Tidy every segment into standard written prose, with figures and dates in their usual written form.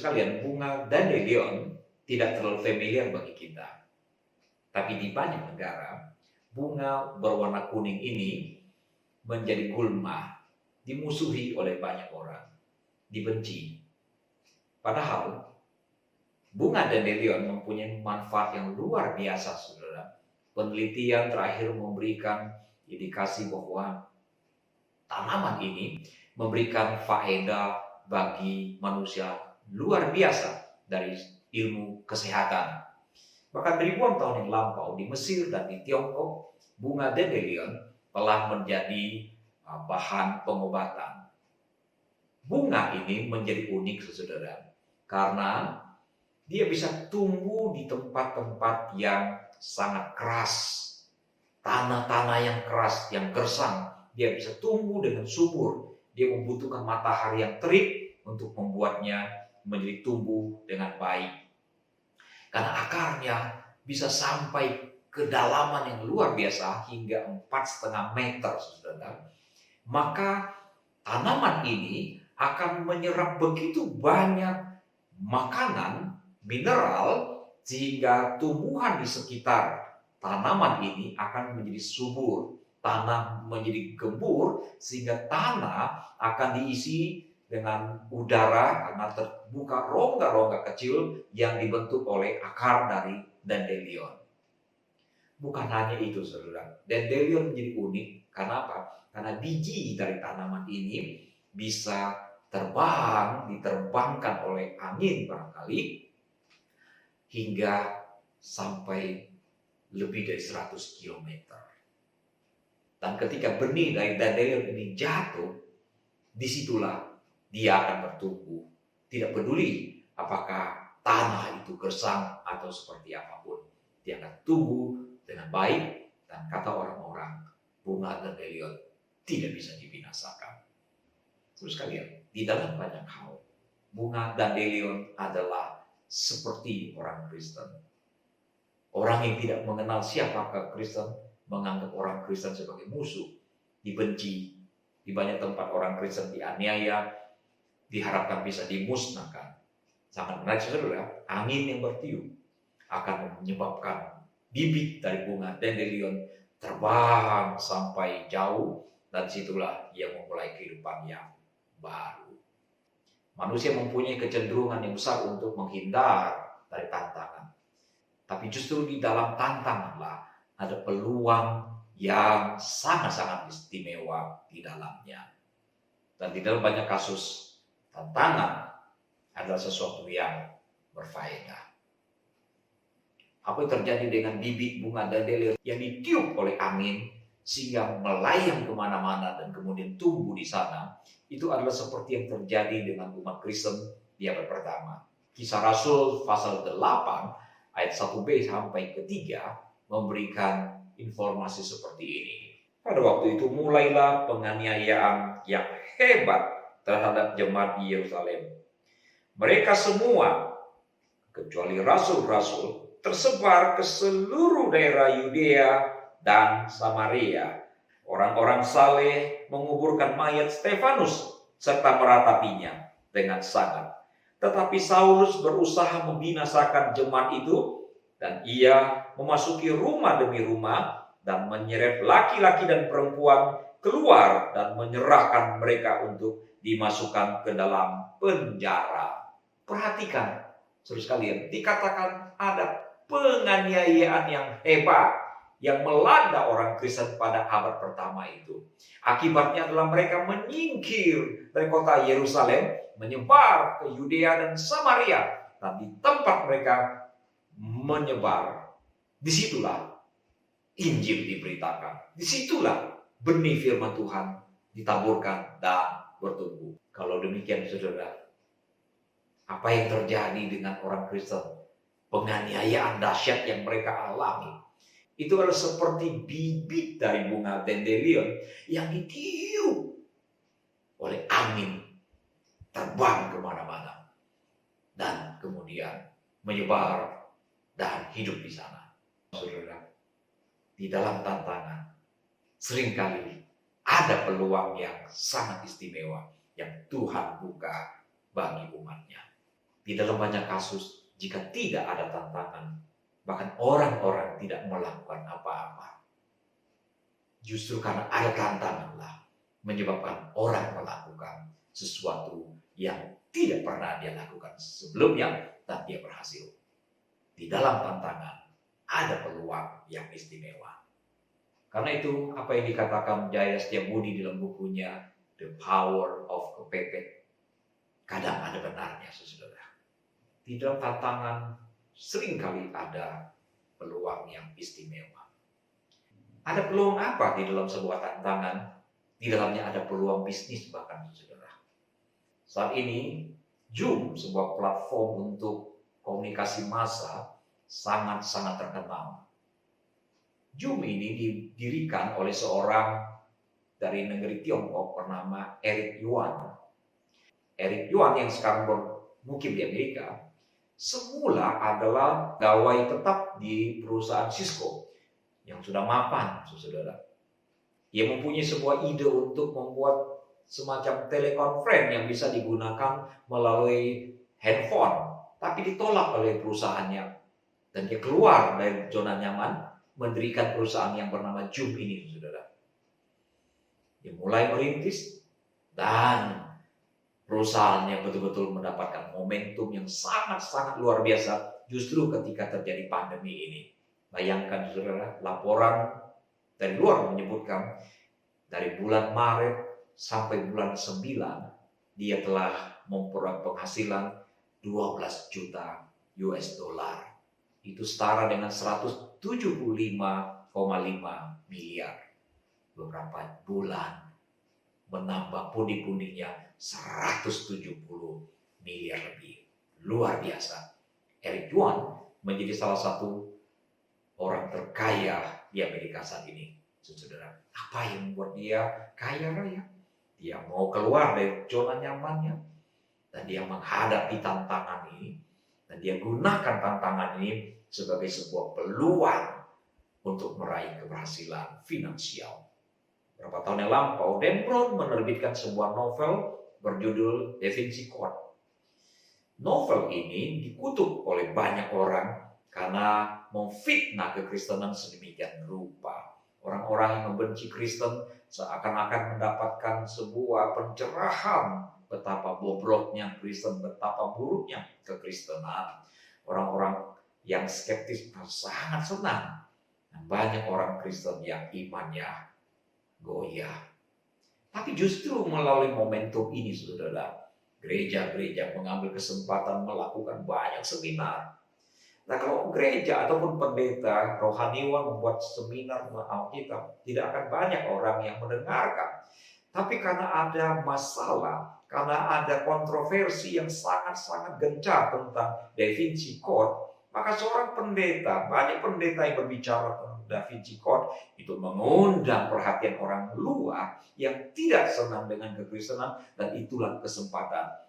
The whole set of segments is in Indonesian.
sekalian, bunga dandelion tidak terlalu familiar bagi kita. Tapi di banyak negara, bunga berwarna kuning ini menjadi gulma, dimusuhi oleh banyak orang, dibenci. Padahal bunga dandelion mempunyai manfaat yang luar biasa, saudara. Penelitian terakhir memberikan indikasi bahwa tanaman ini memberikan faedah bagi manusia luar biasa dari ilmu kesehatan. Bahkan ribuan tahun yang lampau di Mesir dan di Tiongkok, bunga dandelion telah menjadi bahan pengobatan. Bunga ini menjadi unik, saudara, karena dia bisa tumbuh di tempat-tempat yang sangat keras. Tanah-tanah yang keras, yang gersang, dia bisa tumbuh dengan subur. Dia membutuhkan matahari yang terik untuk membuatnya menjadi tumbuh dengan baik. Karena akarnya bisa sampai kedalaman yang luar biasa hingga 4,5 meter, saudara. Maka tanaman ini akan menyerap begitu banyak makanan, mineral, sehingga tumbuhan di sekitar tanaman ini akan menjadi subur. Tanah menjadi gembur sehingga tanah akan diisi dengan udara karena terbuka rongga-rongga kecil yang dibentuk oleh akar dari dandelion. Bukan hanya itu, saudara. Dandelion menjadi unik karena apa? Karena biji dari tanaman ini bisa terbang, diterbangkan oleh angin barangkali hingga sampai lebih dari 100 kilometer. Dan ketika benih dari dandelion ini jatuh, disitulah dia akan bertumbuh. Tidak peduli apakah tanah itu gersang atau seperti apapun. Dia akan tumbuh dengan baik dan kata orang-orang, bunga dandelion tidak bisa dibinasakan. Terus kalian, di dalam banyak hal, bunga dandelion adalah seperti orang Kristen. Orang yang tidak mengenal siapakah Kristen, menganggap orang Kristen sebagai musuh, dibenci. Di banyak tempat orang Kristen dianiaya, diharapkan bisa dimusnahkan. Sangat menarik, saudara, angin yang bertiup akan menyebabkan bibit dari bunga dandelion terbang sampai jauh, dan situlah ia memulai kehidupan yang baru. Manusia mempunyai kecenderungan yang besar untuk menghindar dari tantangan. Tapi justru di dalam tantanganlah ada peluang yang sangat-sangat istimewa di dalamnya. Dan di dalam banyak kasus, tantangan adalah sesuatu yang berfaedah. Apa yang terjadi dengan bibit bunga dandelion yang ditiup oleh angin sehingga melayang kemana-mana dan kemudian tumbuh di sana, itu adalah seperti yang terjadi dengan umat Kristen di abad pertama. Kisah Rasul pasal 8 ayat 1b sampai 3 memberikan informasi seperti ini. Pada waktu itu mulailah penganiayaan yang hebat terhadap jemaat di Yerusalem. Mereka semua, kecuali rasul-rasul, tersebar ke seluruh daerah Yudea dan Samaria. Orang-orang saleh menguburkan mayat Stefanus serta meratapinya dengan sangat. Tetapi Saulus berusaha membinasakan jemaat itu, dan ia memasuki rumah demi rumah dan menyeret laki-laki dan perempuan keluar dan menyerahkan mereka untuk dimasukkan ke dalam penjara. Perhatikan, saudara sekalian, dikatakan ada penganiayaan yang hebat yang melanda orang Kristen pada abad pertama itu. Akibatnya adalah mereka menyingkir dari kota Yerusalem, menyebar ke Yudea dan Samaria, dan di tempat mereka menyebar, disitulah Injil diberitakan. Disitulah benih firman Tuhan ditaburkan dan bertumbuh. Kalau demikian, saudara, apa yang terjadi dengan orang Kristen? Penganiayaan dahsyat yang mereka alami, itu adalah seperti bibit dari bunga dandelion yang ditiup oleh angin, terbang kemana-mana, dan kemudian menyebar dan hidup di sana. Saudara, di dalam tantangan seringkali ada peluang yang sangat istimewa yang Tuhan buka bagi umatnya. Di dalam banyak kasus, jika tidak ada tantangan, bahkan orang-orang tidak melakukan apa-apa. Justru karena ada tantanganlah menyebabkan orang melakukan sesuatu yang tidak pernah dia lakukan sebelumnya dan dia berhasil. Di dalam tantangan ada peluang yang istimewa. Karena itu apa yang dikatakan Jaya Setiabudi dalam bukunya The Power of Kepepet, kadang ada benarnya, saudara. Di dalam tantangan seringkali ada peluang yang istimewa. Ada peluang apa di dalam sebuah tantangan? Di dalamnya ada peluang bisnis bahkan, saudara. Saat ini, Zoom, sebuah platform untuk komunikasi massa, sangat-sangat terkenal. Zoom ini didirikan oleh seorang dari negeri Tiongkok bernama Eric Yuan. Eric Yuan yang sekarang bermukim di Amerika, semula adalah pegawai tetap di perusahaan Cisco yang sudah mapan, saudara. Ia mempunyai sebuah ide untuk membuat semacam telekonferensi yang bisa digunakan melalui handphone, tapi ditolak oleh perusahaannya. Dan dia keluar dari zona nyaman, mendirikan perusahaan yang bernama Zoom ini, saudara. Dia mulai merintis dan perusahaannya betul-betul mendapatkan momentum yang sangat-sangat luar biasa justru ketika terjadi pandemi ini. Bayangkan, saudara, laporan dari luar menyebutkan dari bulan Maret sampai bulan 9 dia telah memperoleh penghasilan 12 juta US dollar. Itu setara dengan 175,5 miliar. Beberapa bulan menambah pundi-pundinya 170 miliar lebih. Luar biasa. Eric Yuan menjadi salah satu orang terkaya di Amerika saat ini. Saudara, apa yang membuat dia kaya raya? Dia mau keluar dari zona nyamannya dan dia menghadapi tantangan ini dan dia gunakan tantangan ini sebagai sebuah peluang untuk meraih keberhasilan finansial. Beberapa tahun yang lampau, Dan Brown menerbitkan sebuah novel berjudul Da Vinci Code. Novel ini dikutuk oleh banyak orang karena memfitnah kekristenan sedemikian rupa. Orang-orang yang membenci Kristen seakan-akan mendapatkan sebuah pencerahan betapa bobroknya Kristen, betapa buruknya kekristenan. Orang-orang yang skeptis sangat senang. Dan banyak orang Kristen yang imannya goyah. Tapi justru melalui momentum ini, saudara, gereja-gereja mengambil kesempatan melakukan banyak seminar. Nah, kalau gereja ataupun pendeta rohaniwan membuat seminar Alkitab, tidak akan banyak orang yang mendengarkan. Tapi karena ada masalah, karena ada kontroversi yang sangat-sangat gencar tentang Da Vinci Code, maka seorang pendeta, banyak pendeta yang berbicara tentang Da Vinci Code, itu mengundang perhatian orang luar yang tidak senang dengan kekristenan, dan itulah kesempatan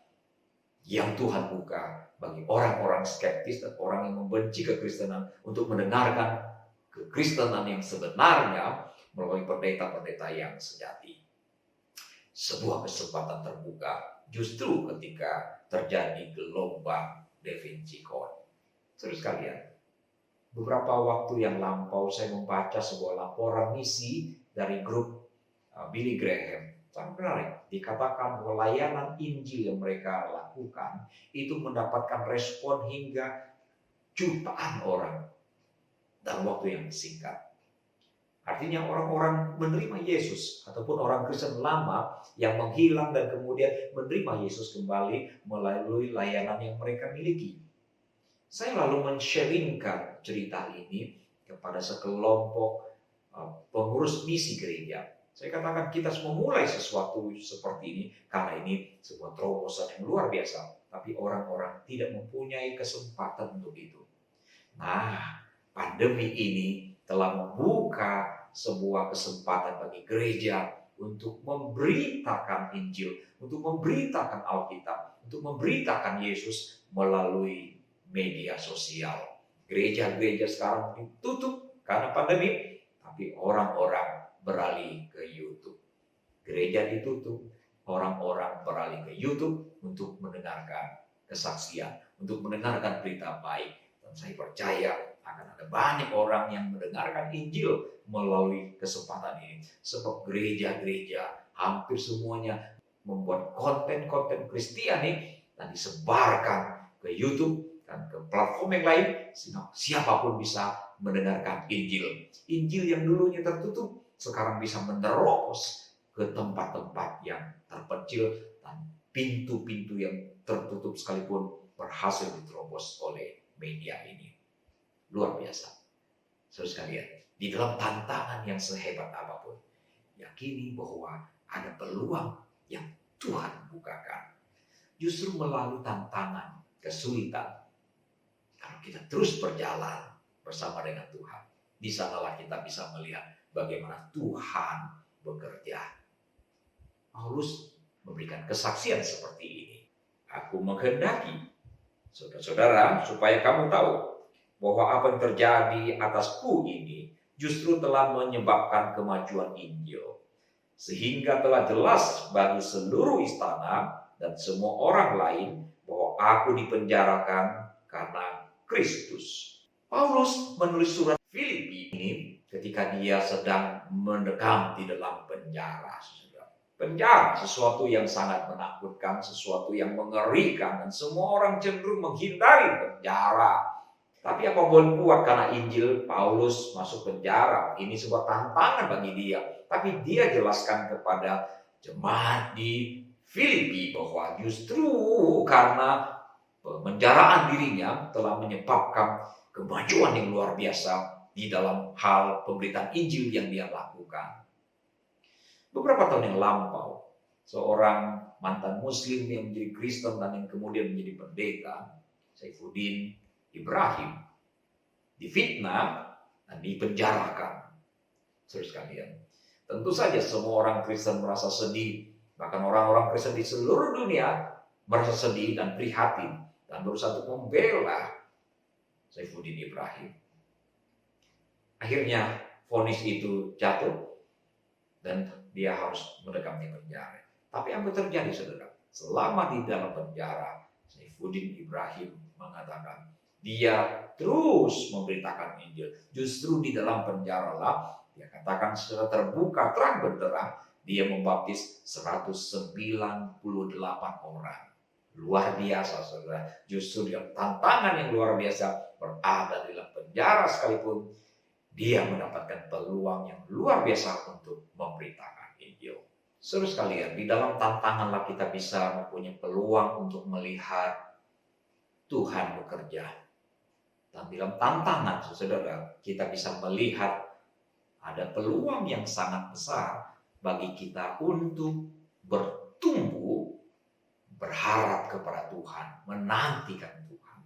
yang Tuhan buka bagi orang-orang skeptis dan orang yang membenci kekristenan untuk mendengarkan kekristenan yang sebenarnya melalui pendeta-pendeta yang sejati. Sebuah kesempatan terbuka justru ketika terjadi gelombang Da Vinci Code. Saudara sekalian, beberapa waktu yang lampau saya membaca sebuah laporan misi dari grup Billy Graham. Sangat menarik. Dikatakan bahwa layanan Injil yang mereka lakukan itu mendapatkan respon hingga jutaan orang dalam waktu yang singkat. Artinya orang-orang menerima Yesus ataupun orang Kristen lama yang menghilang dan kemudian menerima Yesus kembali melalui layanan yang mereka miliki. Saya lalu men-sharingkan cerita ini kepada sekelompok pengurus misi gereja. Saya katakan kita harus memulai sesuatu seperti ini karena ini sebuah terobosan yang luar biasa. Tapi orang-orang tidak mempunyai kesempatan untuk itu. Nah, pandemi ini telah membuka sebuah kesempatan bagi gereja untuk memberitakan Injil, untuk memberitakan Alkitab, untuk memberitakan Yesus melalui media sosial. Gereja-gereja sekarang ditutup karena pandemi, tapi orang-orang beralih ke YouTube. Gereja ditutup, orang-orang beralih ke YouTube untuk mendengarkan kesaksian, untuk mendengarkan berita baik. Dan saya percaya akan ada banyak orang yang mendengarkan Injil melalui kesempatan ini. Sebab gereja-gereja hampir semuanya membuat konten-konten Kristiani dan disebarkan ke YouTube dan ke platform yang lain, sehingga siapapun bisa mendengarkan Injil. Injil yang dulunya tertutup sekarang bisa menerobos ke tempat-tempat yang terpencil, dan pintu-pintu yang tertutup sekalipun berhasil diterobos oleh media ini. Luar biasa. Saudara sekalian, di dalam tantangan yang sehebat apapun, yakini bahwa ada peluang yang Tuhan bukakan. Justru melalui tantangan, kesulitan, kalau kita terus berjalan bersama dengan Tuhan, di sanalah kita bisa melihat bagaimana Tuhan bekerja. Paulus memberikan kesaksian seperti ini. Aku menghendaki, saudara-saudara, supaya kamu tahu bahwa apa yang terjadi atasku ini justru telah menyebabkan kemajuan Injil, sehingga telah jelas bagi seluruh istana dan semua orang lain bahwa aku dipenjarakan karena Kristus. Paulus menulis surat Filipi ini ketika dia sedang mendekam di dalam penjara. Penjara, sesuatu yang sangat menakutkan, sesuatu yang mengerikan, dan semua orang cenderung menghindari penjara. Tapi apapun buat karena Injil, Paulus masuk penjara. Ini sebuah tantangan bagi dia. Tapi dia jelaskan kepada jemaat di Filipi bahwa justru karena pemenjaraan dirinya telah menyebabkan kemajuan yang luar biasa di dalam hal pemberitaan Injil yang dia lakukan. Beberapa tahun yang lampau, seorang mantan Muslim yang menjadi Kristen dan yang kemudian menjadi pendeta, Saifuddin Ibrahim, difitnah dan dipenjarakan. Saudara sekalian, tentu saja semua orang Kristen merasa sedih, bahkan orang-orang Kristen di seluruh dunia merasa sedih dan prihatin dan berusaha untuk membela Saifuddin Ibrahim. Akhirnya vonis itu jatuh dan dia harus mendekam di penjara. Tapi apa yang terjadi, saudara? Selama di dalam penjara, Saifuddin Ibrahim mengatakan dia terus memberitakan Injil. Justru di dalam penjara lah, dia katakan secara terbuka, terang benderang, dia membaptis 198 orang. Luar biasa, saudara. Justru dalam tantangan yang luar biasa, berada di dalam penjara sekalipun, dia mendapatkan peluang yang luar biasa untuk memberitakan Injil. Saudara sekalian, di dalam tantanganlah kita bisa mempunyai peluang untuk melihat Tuhan bekerja. Dan di dalam tantangan, saudara, kita bisa melihat ada peluang yang sangat besar bagi kita untuk bertumbuh, berharap kepada Tuhan, menantikan Tuhan.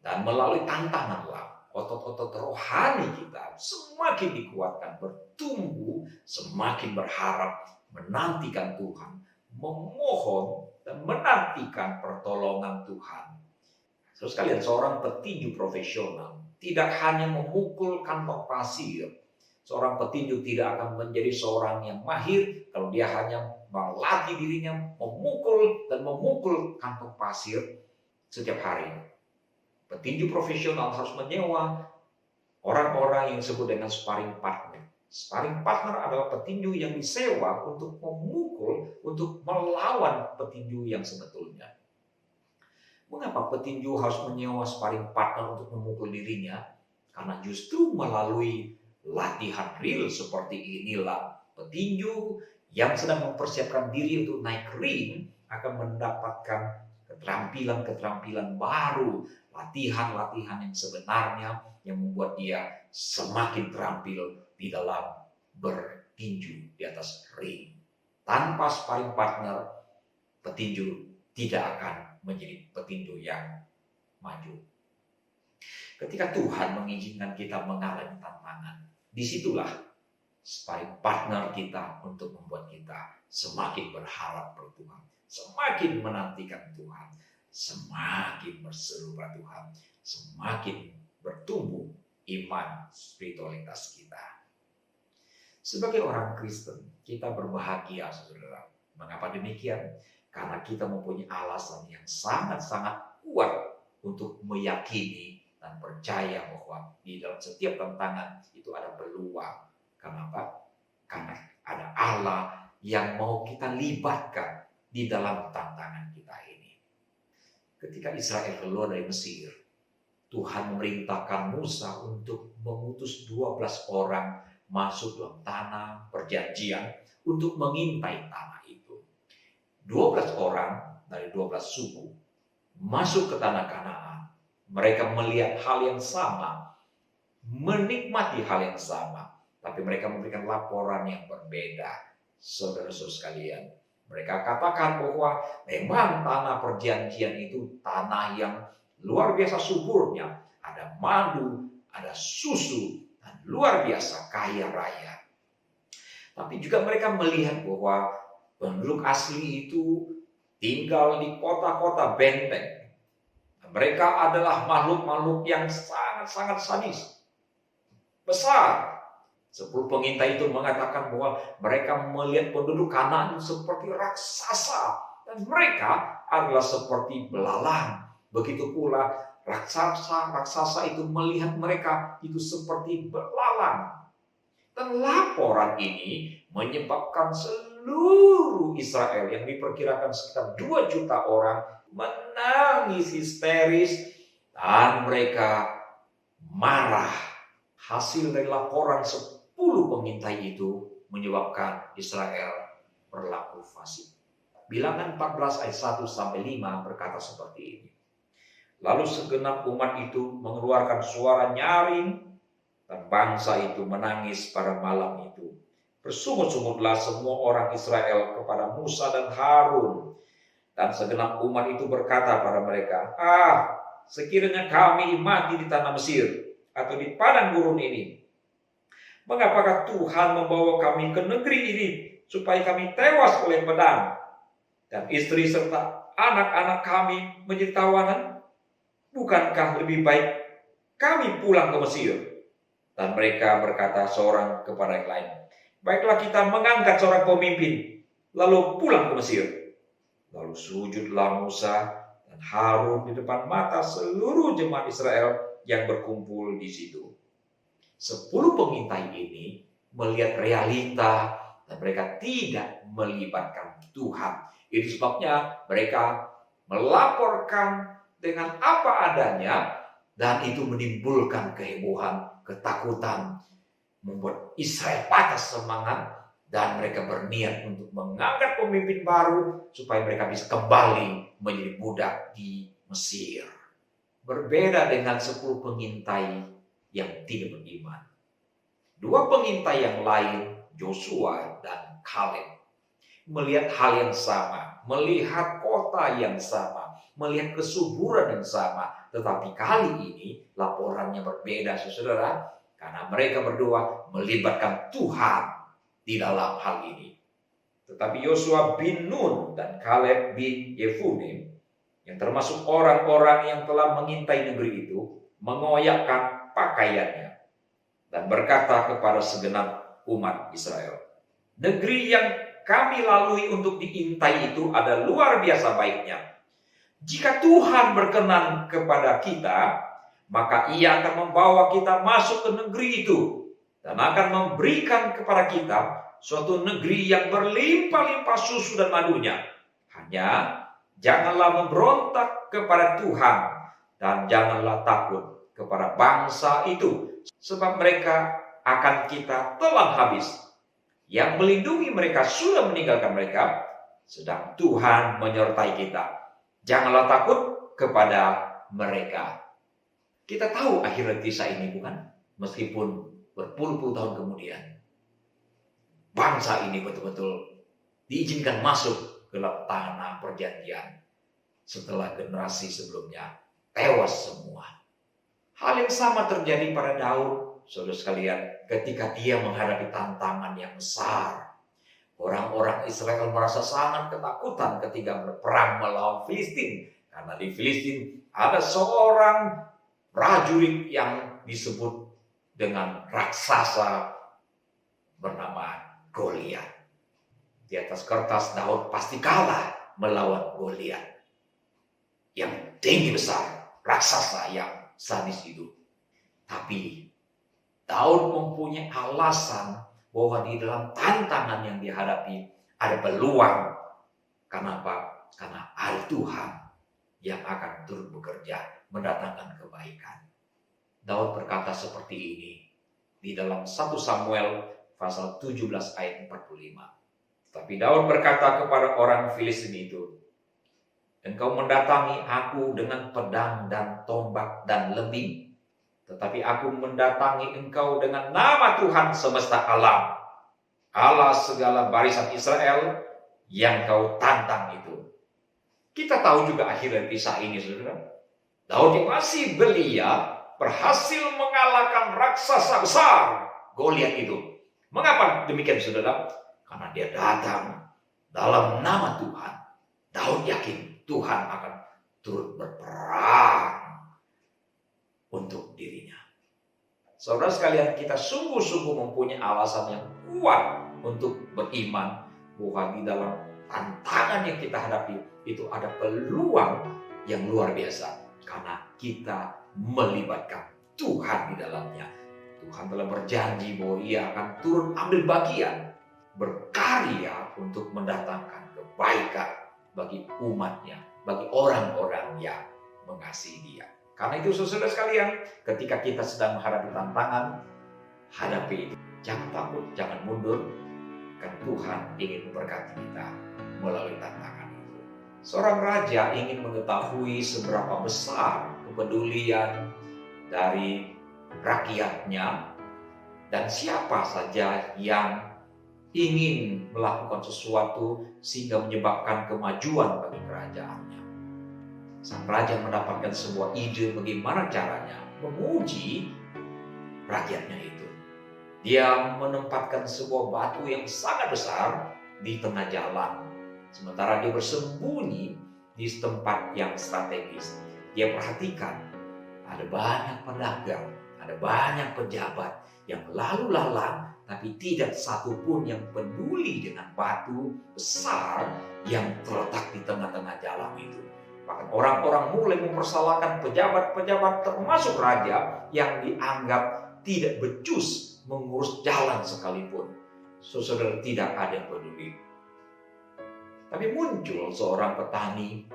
Dan melalui tantanganlah otot-otot rohani kita semakin dikuatkan, bertumbuh, semakin berharap, menantikan Tuhan, memohon dan menantikan pertolongan Tuhan. Saudara sekalian, seorang petinju profesional tidak hanya memukul kantong pasir. Seorang petinju tidak akan menjadi seorang yang mahir kalau dia hanya melatih dirinya memukul dan memukul kantong pasir setiap hari. Petinju profesional harus menyewa orang-orang yang disebut dengan sparring partner. Sparring partner adalah petinju yang disewa untuk memukul, untuk melawan petinju yang sebetulnya. Mengapa petinju harus menyewa sparring partner untuk memukul dirinya? Karena justru melalui latihan real seperti inilah petinju yang sedang mempersiapkan diri untuk naik ring akan mendapatkan keterampilan-keterampilan baru, latihan-latihan yang sebenarnya yang membuat dia semakin terampil di dalam bertinju di atas ring. Tanpa sparring partner, petinju tidak akan menjadi petinju yang maju. Ketika Tuhan mengizinkan kita mengalami tantangan, disitulah sparring partner kita untuk membuat kita semakin berharap pada Tuhan, semakin menantikan Tuhan, semakin berseru pada Tuhan, semakin bertumbuh iman spiritualitas kita. Sebagai orang Kristen, kita berbahagia, saudara. Mengapa demikian? Karena kita mempunyai alasan yang sangat-sangat kuat untuk meyakini dan percaya bahwa di dalam setiap tantangan itu ada peluang. Kenapa? Karena ada Allah yang mau kita libatkan di dalam tantangan kita ini. Ketika Israel keluar dari Mesir, Tuhan memerintahkan Musa untuk mengutus 12 orang masuk dalam tanah perjanjian untuk mengintai tanah itu. 12 orang dari 12 suku masuk ke tanah Kanaan. Mereka melihat hal yang sama, menikmati hal yang sama, tapi mereka memberikan laporan yang berbeda. Saudara-saudara sekalian, mereka katakan bahwa memang tanah perjanjian itu tanah yang luar biasa suburnya, ada madu, ada susu, dan luar biasa kaya raya. Tapi juga mereka melihat bahwa penduduk asli itu tinggal di kota-kota benteng. Mereka adalah makhluk-makhluk yang sangat-sangat sadis, besar. 10 pengintai itu mengatakan bahwa mereka melihat penduduk Kanaan seperti raksasa, dan mereka adalah seperti belalang. Begitu pula raksasa itu melihat mereka itu seperti belalang. Dan laporan ini menyebabkan seluruh Israel yang diperkirakan sekitar 2 juta orang menangis histeris dan mereka marah. Hasil dari laporan 10 pengintai itu menyebabkan Israel berlaku fasik. Bilangan 14 ayat 1 sampai 5 berkata seperti ini. Lalu segenap umat itu mengeluarkan suara nyaring dan bangsa itu menangis pada malam itu. Bersungut-sungutlah semua orang Israel kepada Musa dan Harun. Dan segenap umat itu berkata pada mereka, sekiranya kami mati di tanah Mesir atau di padang gurun ini, mengapakah Tuhan membawa kami ke negeri ini supaya kami tewas oleh pedang dan istri serta anak-anak kami menjadi tawanan? Bukankah lebih baik kami pulang ke Mesir? Dan mereka berkata seorang kepada yang lain, baiklah kita mengangkat seorang pemimpin lalu pulang ke Mesir. Lalu sujudlah Musa dan Harun di depan mata seluruh jemaat Israel yang berkumpul di situ. 10 pengintai ini melihat realita dan mereka tidak melibatkan Tuhan. Itu sebabnya mereka melaporkan dengan apa adanya dan itu menimbulkan kehebohan, ketakutan, membuat Israel patah semangat. Dan mereka berniat untuk mengangkat pemimpin baru supaya mereka bisa kembali menjadi budak di Mesir. Berbeda dengan 10 pengintai yang tidak beriman. 2 pengintai yang lain, Joshua dan Kaleb, melihat hal yang sama, melihat kota yang sama, melihat kesuburan yang sama. Tetapi kali ini laporannya berbeda, saudara, karena mereka berdua melibatkan Tuhan di dalam hal ini. Tetapi Yosua bin Nun dan Kaleb bin Yefune, yang termasuk orang-orang yang telah mengintai negeri itu, mengoyakkan pakaiannya dan berkata kepada segenap umat Israel, negeri yang kami lalui untuk diintai itu ada luar biasa baiknya. Jika Tuhan berkenan kepada kita, maka Ia akan membawa kita masuk ke negeri itu dan akan memberikan kepada kita suatu negeri yang berlimpah-limpah susu dan madunya. Hanya janganlah memberontak kepada Tuhan dan janganlah takut kepada bangsa itu, sebab mereka akan kita telan habis. Yang melindungi mereka sudah meninggalkan mereka, sedang Tuhan menyertai kita. Janganlah takut kepada mereka. Kita tahu akhir kisah ini, bukan? Meskipun berpuluh-puluh tahun kemudian, bangsa ini betul-betul diizinkan masuk ke tanah perjanjian setelah generasi sebelumnya tewas semua. Hal yang sama terjadi pada Daud, saudara sekalian, ketika dia menghadapi tantangan yang besar. Orang-orang Israel merasa sangat ketakutan ketika berperang melawan Filistin, karena di Filistin ada seorang prajurit yang disebut dengan raksasa bernama Goliat. Di atas kertas Daud pasti kalah melawan Goliat yang tinggi besar. raksasa yang sadis itu. Tapi Daud mempunyai alasan bahwa di dalam tantangan yang dihadapi ada peluang. Kenapa? Karena ada Tuhan yang akan turut bekerja mendatangkan kebaikan. Daud berkata seperti ini di dalam 1 Samuel pasal 17 ayat 45. Tapi Daud berkata kepada orang Filistin itu, "Engkau mendatangi aku dengan pedang dan tombak dan lembing, tetapi aku mendatangi engkau dengan nama Tuhan semesta alam, Allah segala barisan Israel yang kau tantang itu." Kita tahu juga akhir dari kisah ini, saudara. Daud yang masih belia berhasil mengalahkan raksasa besar Goliat itu. Mengapa demikian, saudara? Karena dia datang dalam nama Tuhan. Daud yakin Tuhan akan turut berperang untuk dirinya. Saudara sekalian, kita sungguh-sungguh mempunyai alasan yang kuat untuk beriman bahwa di dalam tantangan yang kita hadapi itu ada peluang yang luar biasa. Karena kita melibatkan Tuhan di dalamnya. Tuhan telah berjanji bahwa Ia akan turun ambil bagian, berkarya untuk mendatangkan kebaikan bagi umatnya, bagi orang-orang yang mengasihi Dia. Karena itu saudara sekalian, ketika kita sedang menghadapi tantangan, hadapi itu. Jangan takut, jangan mundur, karena Tuhan ingin memberkati kita melalui tantangan itu. Seorang raja ingin mengetahui seberapa besar kepedulian dari rakyatnya dan siapa saja yang ingin melakukan sesuatu sehingga menyebabkan kemajuan bagi kerajaannya. Sang raja mendapatkan sebuah ide bagaimana caranya menguji rakyatnya itu. Dia menempatkan sebuah batu yang sangat besar di tengah jalan. Sementara dia bersembunyi di tempat yang strategis. Dia perhatikan ada banyak pedagang, ada banyak pejabat yang lalu lalang, tapi tidak satu pun yang peduli dengan batu besar yang terletak di tengah-tengah jalan itu. Bahkan orang-orang mulai mempersalahkan pejabat-pejabat termasuk raja yang dianggap tidak becus mengurus jalan sekalipun. Saudara, tidak ada yang peduli. Tapi muncul seorang petani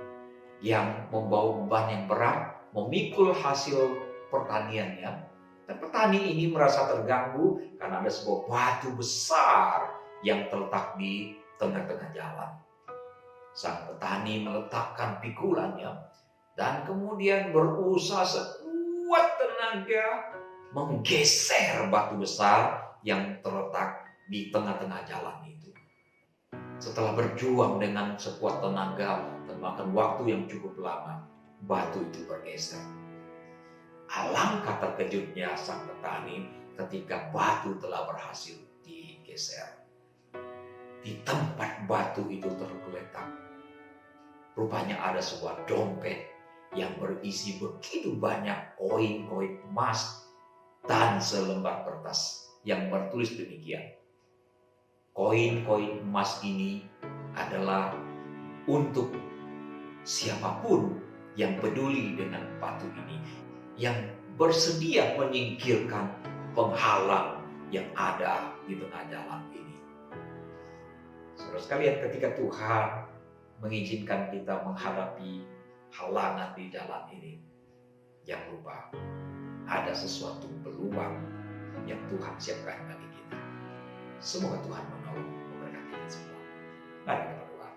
yang membawa beban yang berat, memikul hasil pertaniannya. Dan petani ini merasa terganggu karena ada sebuah batu besar yang terletak di tengah-tengah jalan. Sang petani meletakkan pikulannya dan kemudian berusaha sekuat tenaga menggeser batu besar yang terletak di tengah-tengah jalan itu. Setelah berjuang dengan sekuat tenaga dan makan waktu yang cukup lama, batu itu bergeser. Alangkah terkejutnya sang petani ketika batu telah berhasil digeser. Di tempat batu itu tergeletak, rupanya ada sebuah dompet yang berisi begitu banyak koin-koin emas dan selembar kertas yang bertulis demikian. Koin-koin emas ini adalah untuk siapapun yang peduli dengan batu ini, yang bersedia menyingkirkan penghalang yang ada di tengah jalan ini. Saudara sekalian, ketika Tuhan mengizinkan kita menghadapi halangan di jalan ini, jangan lupa ada sesuatu peluang yang Tuhan siapkan bagi kita. Semoga Tuhan menolong memberkati kita semua. Mari kita berdoa.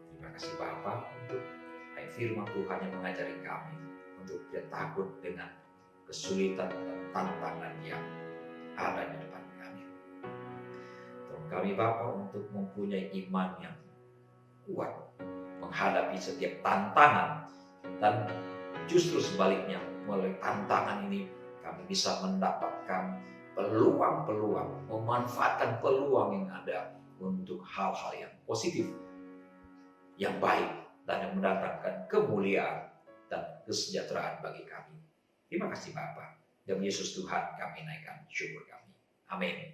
Terima kasih Bapa untuk firman Tuhan yang mengajari kami untuk tidak takut dengan kesulitan dan tantangan yang ada di depan kami. Tolong kami Bapa untuk mempunyai iman yang kuat menghadapi setiap tantangan, dan justru sebaliknya melalui tantangan ini kami bisa mendapatkan peluang-peluang, memanfaatkan peluang yang ada untuk hal-hal yang positif, yang baik, dan yang mendatangkan kemuliaan dan kesejahteraan bagi kami. Terima kasih Bapa. Demi Yesus Tuhan kami naikkan syukur kami. Amin.